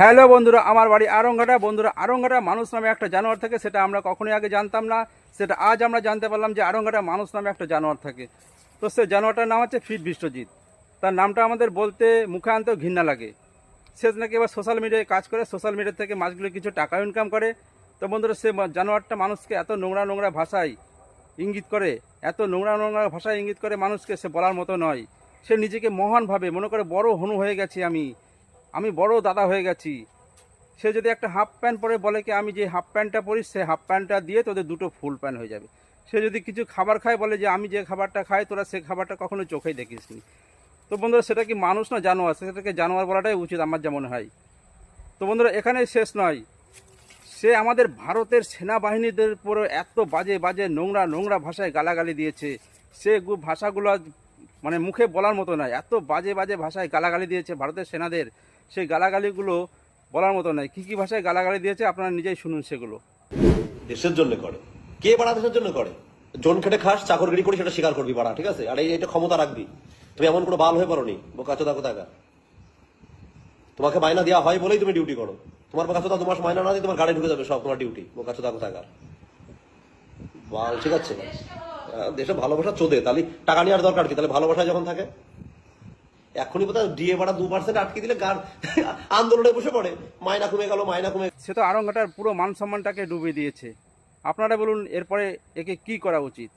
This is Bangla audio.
হ্যালো বন্ধুরা, আমার বাড়ি আরংঘাটা। বন্ধুরা, আরংঘাটা মানুষ নামে একটা জানোয়ার থাকে, সেটা আমরা কখনোই আগে জানতাম না। সেটা আজ আমরা জানতে পারলাম যে আরংঘাটা মানুষ নামে একটা জানোয়ার থাকে। তো সে জানোয়ারটার নাম হচ্ছে ফিট বিশ্বজিৎ। তার নামটা আমাদের বলতে মুখে আনতেও ঘৃণা লাগে। সে নাকি এবার সোশ্যাল মিডিয়ায় কাজ করে, সোশ্যাল মিডিয়া থেকে মাছগুলো কিছু টাকা ইনকাম করে। তো বন্ধুরা, সে জানোয়ারটা মানুষকে এত নোংরা নোংরা ভাষায় ইঙ্গিত করে, এত নোংরা নোংরা ভাষায় ইঙ্গিত করে মানুষকে, সে বলার মতো নয়। সে নিজেকে মহান ভাবে মনে করে, বড় হনু হয়ে গেছি আমি বড় দাদা হয়ে গেছি। সে যদি একটা হাফ প্যান্ট পরে বলে কি আমি যে হাফ প্যান্টটা পরি, সে হাফ প্যান্টটা দিয়ে তোদের দুটো ফুল প্যান্ট হয়ে যাবে। সে যদি কিছু খাবার খায়, বলে যে আমি যে খাবারটা খাই তোরা সে খাবারটা কখনো চোখেই দেখিসনি। তো বন্ধুরা, সেটা কি মানুষ না জানোয়ার? সেটাকে জানোয়ার বলাটাই উচিত আমার যা মনে হয়। তো বন্ধুরা, এখানেই শেষ নয়। সে আমাদের ভারতের সেনাবাহিনীদের উপরে এত বাজে বাজে নোংরা নোংরা ভাষায় গালাগালি দিয়েছে। সে ভাষাগুলো মানে মুখে বলার মতো নয়। এত বাজে বাজে ভাষায় গালাগালি দিয়েছে ভারতের সেনাদের, সেই গালাগালিগুলো বলার মতো নয়। কি কি ভাষায় গালাগালি দিয়েছে আপনারা নিজেই শুনুন সেগুলো। দেশের জন্য করে কে বাড়া, দেশের জন্য করে। জন খেটে খাস, চাকরগিরি করি, সেটা স্বীকার করবি বাড়া, ঠিক আছে? আর এটা ক্ষমতা রাখবি। তুমি এমন কোনো বাল হয়ে পারোনি বোকাচোদা কোথাকার। তোমাকে মাইনা দেওয়া হয় বলেই তুমি ডিউটি করো। তোমার বোকাচোদা 2 মাস মাইনা না দিয়ে তোমার গাড়ি ঢুকে যাবে সব তোমার ডিউটি, বোকাচোদা কোথাকার বাল, ঠিক আছে? দেশে ভালোবাসা চোদে, তাহলে টাকা নেওয়ার দরকার কি? তাহলে ভালোবাসায় যখন থাকে এখনই বোধহয় ডিএ বাড়া 2% আটকে দিলে গার আন্দোলনে বসে পড়ে, মাইনা কমে গেল, মাইনা কমে। সে তো আরংঘাটার পুরো মান সম্মানটাকে ডুবিয়ে দিয়েছে। আপনারা বলুন এরপরে একে কি করা উচিত?